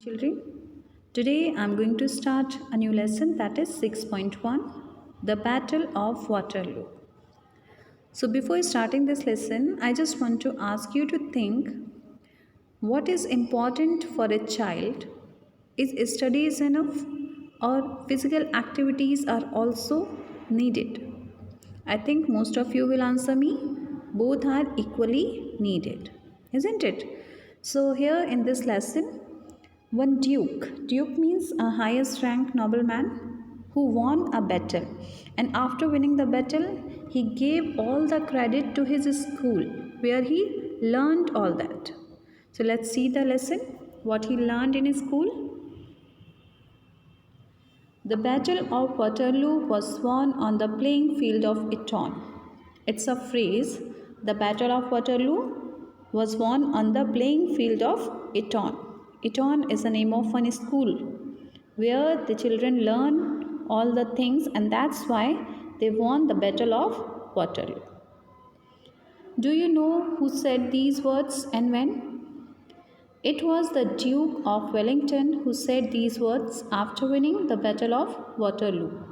Children, today I am going to start a new lesson, that is 6.1, The Battle of Waterloo. So before starting this lesson, I just want to ask you to think, what is important for a child? Is studies enough, or physical activities are also needed? I think most of you will answer me, both are equally needed, isn't it? So here in this lesson, one duke means a highest ranked nobleman who won a battle, and after winning the battle, he gave all the credit to his school where he learned all that. So let's see the lesson, what he learned in his school. The Battle of Waterloo was won on the playing field of Eton. It's a phrase. The Battle of Waterloo was won on the playing field of Eton. Eton is the name of one school where the children learn all the things, and that's why they won the Battle of Waterloo. Do you know who said these words and when? It was the Duke of Wellington who said these words after winning the Battle of Waterloo.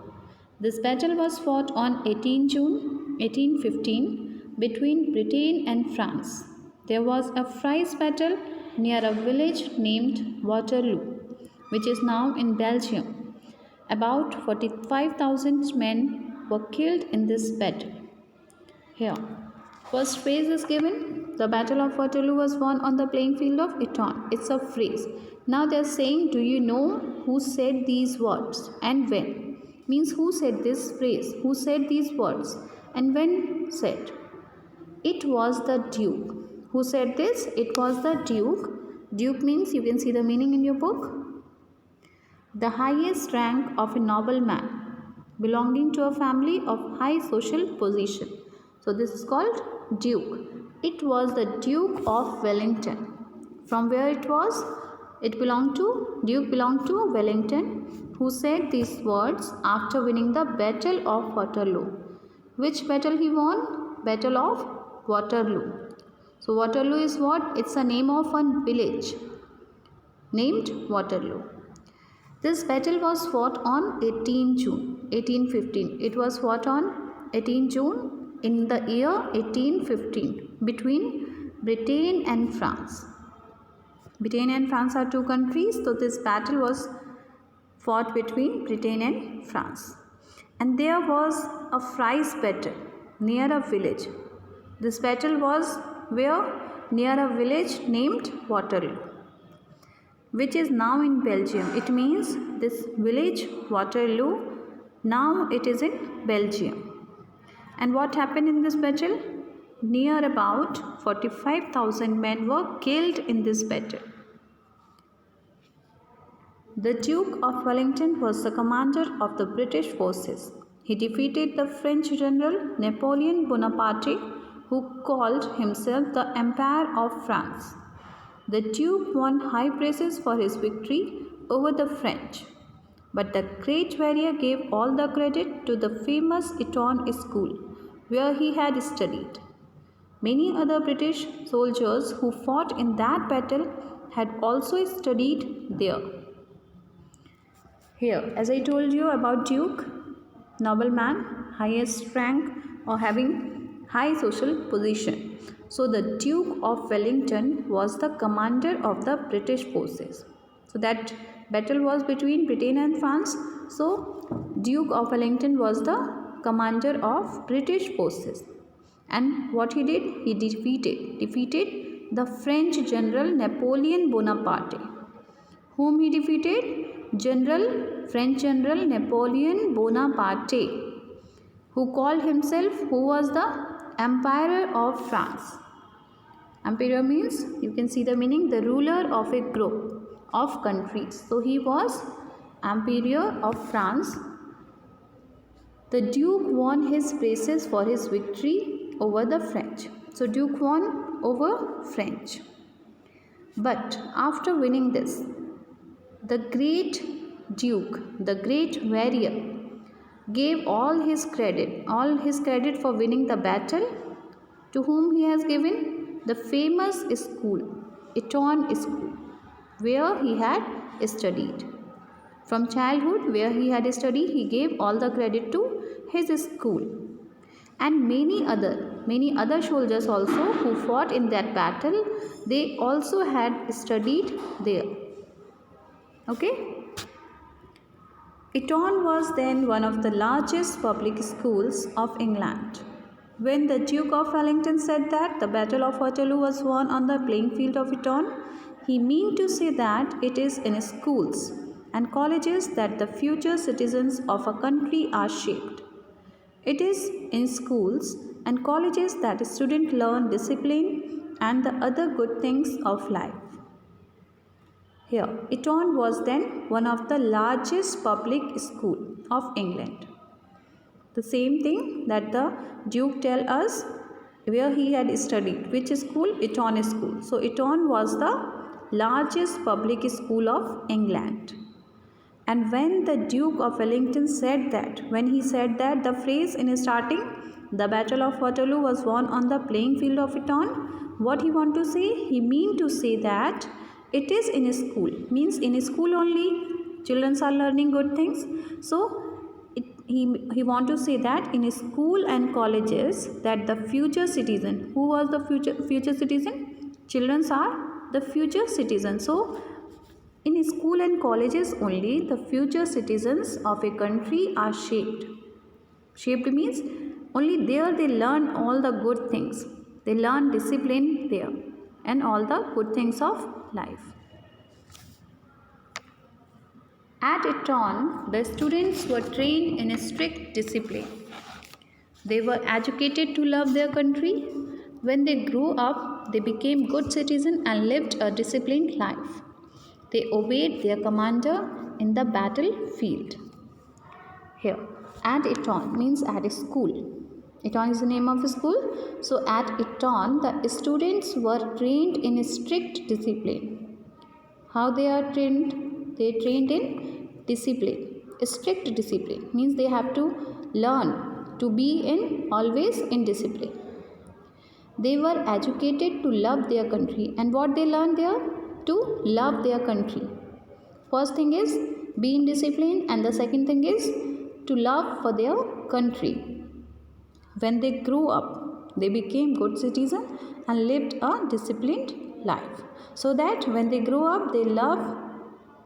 This battle was fought on 18 June 1815 between Britain and France. There was a prize battle near a village named Waterloo, which is now in Belgium. About 45,000 men were killed in this battle. Here, first phrase is given. The Battle of Waterloo was won on the playing field of Eton. It's a phrase. Now they are saying, do you know who said these words and when? Means who said this phrase? Who said these words and when said? It was the Duke. Who said this? It was the Duke. Duke means, you can see the meaning in your book. The highest rank of a nobleman belonging to a family of high social position. So this is called Duke. It was the Duke of Wellington. From where it was? Duke belonged to Wellington, who said these words after winning the Battle of Waterloo. Which battle he won? Battle of Waterloo. So Waterloo is what? It's a name of one village named Waterloo. This battle was fought on 18 June 1815. It was fought on 18 June in the year 1815 between Britain and France. Britain and France are two countries, so this battle was fought between Britain and France. And there was a prize battle near a village. This battle was where? Near a village named Waterloo, which is now in Belgium. It means this village Waterloo, now it is in Belgium. And what happened in this battle? Near about 45,000 men were killed in this battle. The Duke of Wellington was the commander of the British forces. He defeated the French general Napoleon Bonaparte, who called himself the Empire of France. The Duke won high praises for his victory over the French, but the great warrior gave all the credit to the famous Eton school where he had studied. Many other British soldiers who fought in that battle had also studied there. Here, as I told you about Duke, nobleman, highest rank or having high social position. So the Duke of Wellington was the commander of the British forces. So that battle was between Britain and France. So Duke of Wellington was the commander of British forces. And what he did? He defeated the French general Napoleon Bonaparte. Whom he defeated? French general Napoleon Bonaparte, who called himself, who was the Emperor of France. Emperor means, you can see the meaning, the ruler of a group of countries. So he was Emperor of France. The Duke won his praises for his victory over the French. So Duke won over French. But after winning this, the great Duke, the great warrior, gave all his credit for winning the battle to whom he has given? The famous school, Eton School. where he had studied. From childhood, where he had studied, he gave all the credit to his school. And many other soldiers also who fought in that battle, they also had studied there. Okay. Eton was then one of the largest public schools of England. When the Duke of Wellington said that the Battle of Waterloo was won on the playing field of Eton, he meant to say that it is in schools and colleges that the future citizens of a country are shaped. It is in schools and colleges that students learn discipline and the other good things of life. Here, Eton was then one of the largest public school of England. The same thing that the Duke tell us where he had studied. Which school? Eton school. So, Eton was the largest public school of England. And when the Duke of Wellington said that, the phrase in starting, the Battle of Waterloo was won on the playing field of Eton, what he want to say? He mean to say that it is in a school. Means in a school only children are learning good things. So, he want to say that in a school and colleges that the future citizen, who was the future citizen? Children are the future citizen. So, in school and colleges only the future citizens of a country are shaped. Shaped means only there they learn all the good things. They learn discipline there and all the good things of life. At Eton, the students were trained in a strict discipline. They were educated to love their country. When they grew up, they became good citizens and lived a disciplined life. They obeyed their commander in the battlefield. Here, at Eton means at a school. Eton is the name of a school. So, at Eton, the students were trained in a strict discipline. How they are trained? They are trained in discipline. A strict discipline means they have to learn to be always in discipline. They were educated to love their country. And what they learned there? To love their country. First thing is be in discipline, and the second thing is to love for their country. When they grew up, they became good citizens and lived a disciplined life. So that when they grow up, they love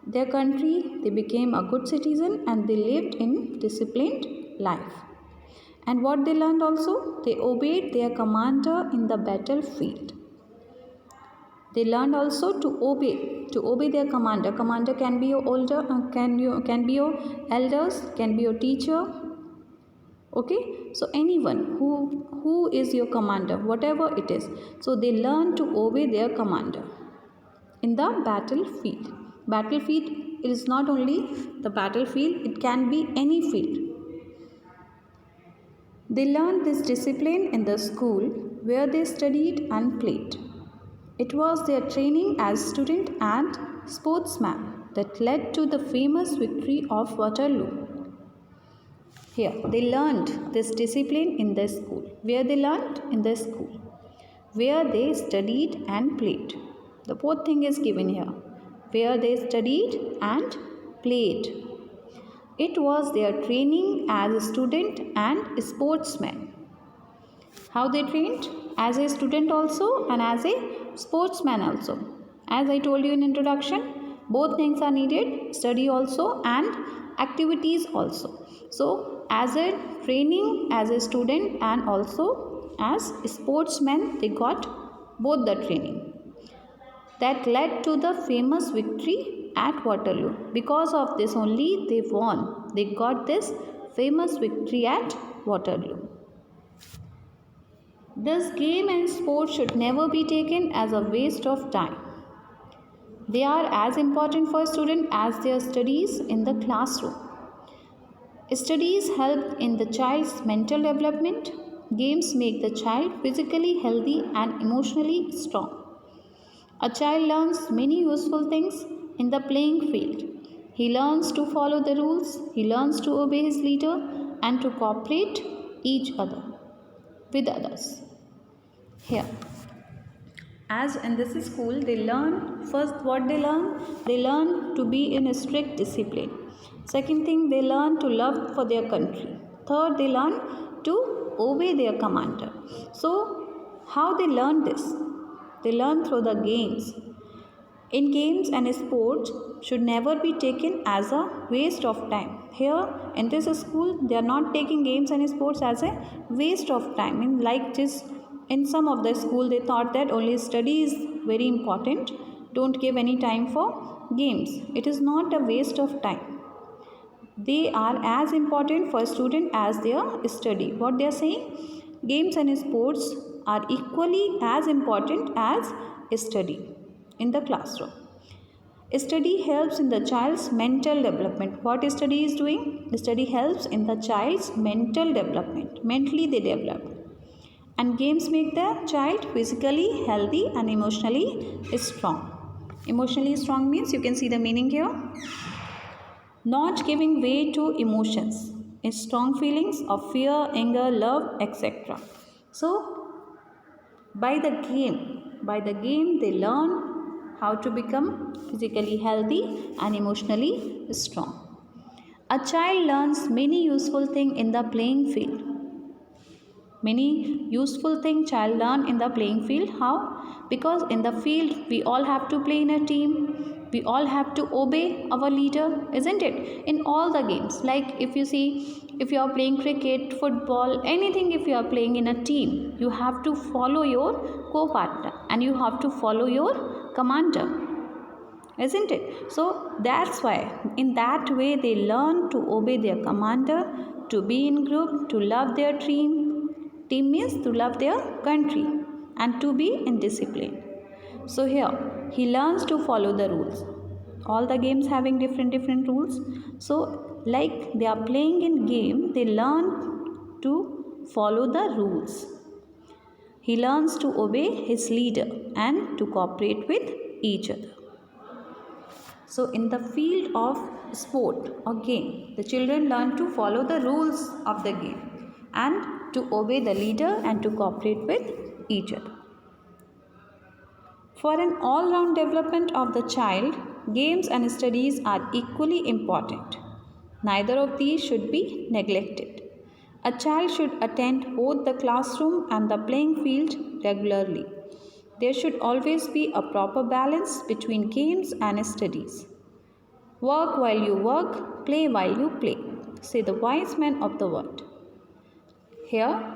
their country, they became a good citizen and they lived in disciplined life. And what they learned also? They obeyed their commander in the battlefield. They learned also to obey their commander. Commander can be your older, can be your elders, can be your teacher. Okay, so anyone who is your commander, whatever it is. So they learn to obey their commander in the battlefield. Battlefield is not only the battlefield; it can be any field. They learned this discipline in the school where they studied and played. It was their training as student and sportsman that led to the famous victory of Waterloo. Here, they learned this discipline in the school. Where they learned? In the school. Where they studied and played. The fourth thing is given here. Where they studied and played. It was their training as a student and sportsman. How they trained? As a student also and as a sportsman also. As I told you in introduction, both things are needed, study also and activities also. So, as a training as a student and also as a sportsman, they got both the training. That led to the famous victory at Waterloo. Because of this only they won. They got this famous victory at Waterloo. This game and sport should never be taken as a waste of time. They are as important for a student as their studies in the classroom. Studies help in the child's mental development. Games make the child physically healthy and emotionally strong. A child learns many useful things in the playing field. He learns to follow the rules, he learns to obey his leader and to cooperate each other with others. Here, As in this school, they learn first what they learn to be in a strict discipline. Second thing, they learn to love for their country. Third, they learn to obey their commander. So, how they learn this? They learn through the games. In games and sports should never be taken as a waste of time. Here in this school, they are not taking games and sports as a waste of time. Like just in some of the school, they thought that only study is very important. Don't give any time for games. It is not a waste of time. They are as important for student as their study. What they are saying? Games and sports are equally as important as study in the classroom. Study helps in the child's mental development. What study is doing? Study helps in the child's mental development. Mentally they develop. And games make the child physically healthy and emotionally strong. Emotionally strong means, you can see the meaning here. Not giving way to emotions, in strong feelings of fear, anger, love, etc. So, by the game they learn how to become physically healthy and emotionally strong. A child learns many useful things in the playing field. Many useful things child learn in the playing field. How? Because in the field we all have to play in a team. We all have to obey our leader, isn't it? In all the games, like if you see, if you are playing cricket, football, anything, if you are playing in a team, you have to follow your co-partner and you have to follow your commander, isn't it? So that's why in that way they learn to obey their commander, to be in group, to love their team. Team means to love their country and to be in discipline. So here he learns to follow the rules. All the games having different rules. So like they are playing in game, they learn to follow the rules. He learns to obey his leader and to cooperate with each other. So in the field of sport or game, the children learn to follow the rules of the game and to obey the leader and to cooperate with each other. For an all-round development of the child, games and studies are equally important. Neither of these should be neglected. A child should attend both the classroom and the playing field regularly. There should always be a proper balance between games and studies. Work while you work, play while you play, say the wise men of the world. Here,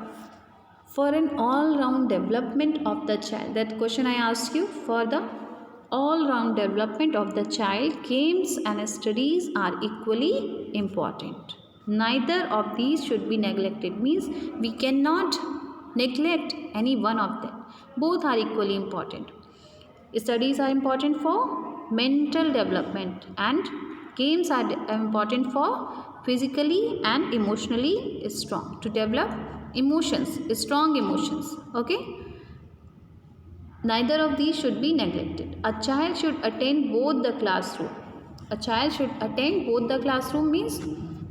for an all-round development of the child, that question I asked you, for the all-round development of the child, games and studies are equally important. Neither of these should be neglected, means we cannot neglect any one of them. Both are equally important. Studies are important for mental development and games are important for physically and emotionally strong, to develop emotions, strong emotions. Okay, neither of these should be neglected. A child should attend both the classroom. A child should attend both the classroom means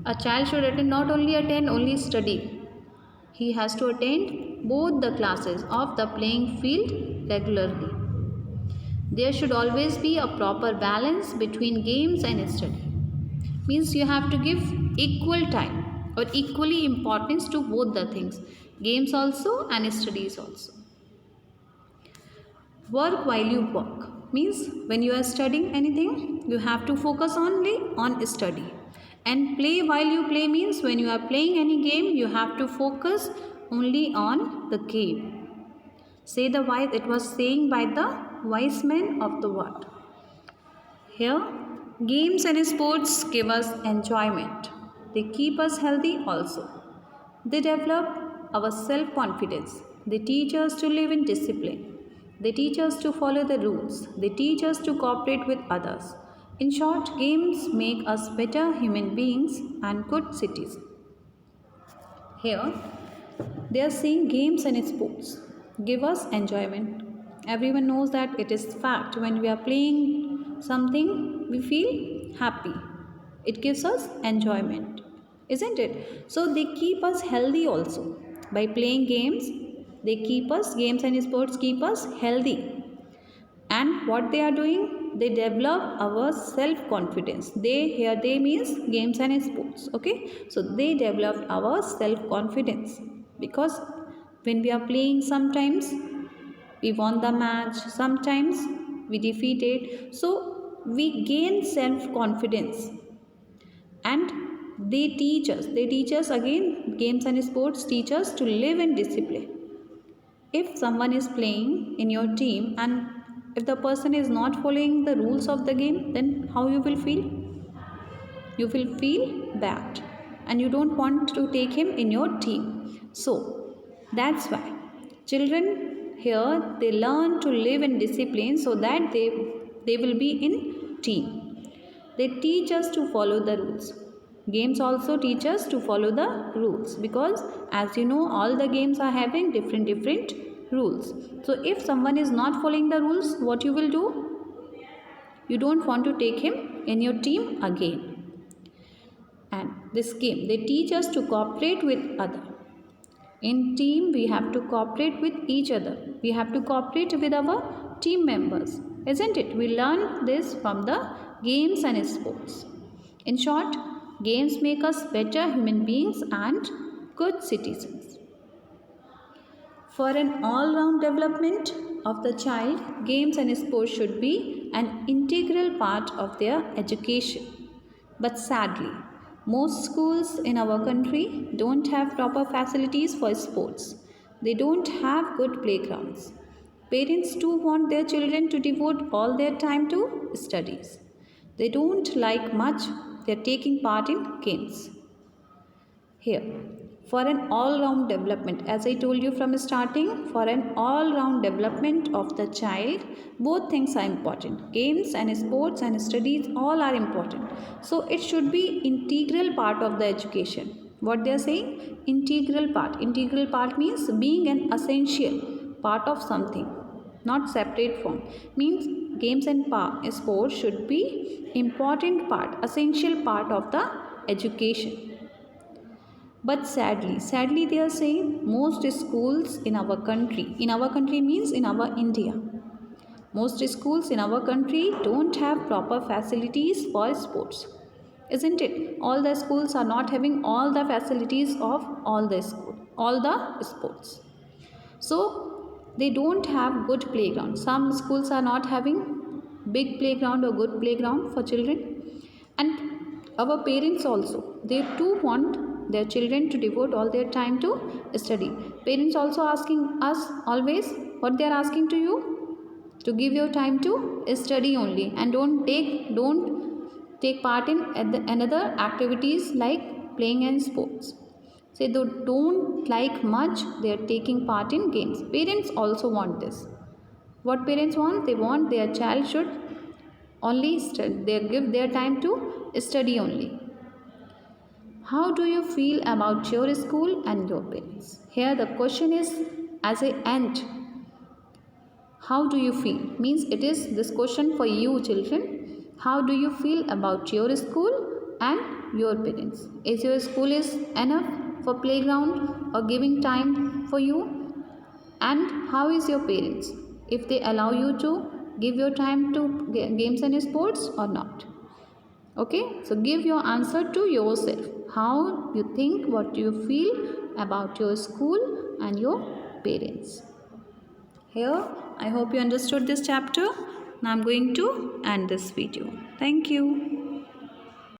a child should attend, not only study. He has to attend both the classes of the playing field regularly. There should always be a proper balance between games and study. Means you have to give equal time or equally importance to both the things, games also and studies also. Work while you work means when you are studying anything, you have to focus only on study. And play while you play means when you are playing any game, you have to focus only on the game. Say the wise, it was saying by the wise men of the world. Here, games and sports give us enjoyment. They keep us healthy also. They develop our self-confidence. They teach us to live in discipline. They teach us to follow the rules. They teach us to cooperate with others. In short, games make us better human beings and good citizens. Here, they are saying games and sports give us enjoyment. Everyone knows that it is fact. When we are playing something, we feel happy. It gives us enjoyment, isn't it? So they keep us healthy also. By playing games, games and sports keep us healthy. And what they are doing, they develop our self confidence. They means games and sports. Okay, so they develop our self confidence, because when we are playing, sometimes we won the match, sometimes we defeated, so we gain self confidence. And they teach us again, games and sports teach us to live in discipline. If someone is playing in your team and if the person is not following the rules of the game, then how you will feel? You will feel bad and you don't want to take him in your team. So that's why children here, they learn to live in discipline so that they will be in team. They teach us to follow the rules. Games also teach us to follow the rules, because as you know, all the games are having different rules. So if someone is not following the rules, what you will do? You don't want to take him in your team again. And this game, they teach us to cooperate with other. In team, we have to cooperate with each other. We have to cooperate with our team members, isn't it? We learn this from the games and sports. In short, games make us better human beings and good citizens. For an all-round development of the child, games and sports should be an integral part of their education. But sadly, most schools in our country don't have proper facilities for sports. They don't have good playgrounds. Parents too want their children to devote all their time to studies. They don't like much they're taking part in games. Here, for an all-round development, as I told you from starting, for an all-round development of the child, both things are important. Games and sports and studies, all are important. So it should be integral part of the education. What they are saying? Integral part. Integral part means being an essential part of something, not separate from. Means games and sports should be important part, essential part of the education. But sadly they are saying most schools in our country means in our India, most schools in our country don't have proper facilities for sports, isn't it? All the schools are not having all the facilities of all the sports. So they don't have good playground. Some schools are not having big playground or good playground for children. And our parents also, they too want their children to devote all their time to study. Parents also asking us always, what they are asking to you? To give your time to study only, and don't take part in another activities like playing and sports. So they don't like much they are taking part in games. Parents also want this. What parents want? They want their child should only study. They give their time to study only. How do you feel about your school and your parents? Here the question is as a end. How do you feel? Means it is this question for you children. How do you feel about your school and your parents? Is your school is enough for playground or giving time for you? And how is your parents? If they allow you to give your time to games and sports or not? Okay, so give your answer to yourself. How you think, what you feel about your school and your parents. Here, I hope you understood this chapter. Now I'm going to end this video. Thank you.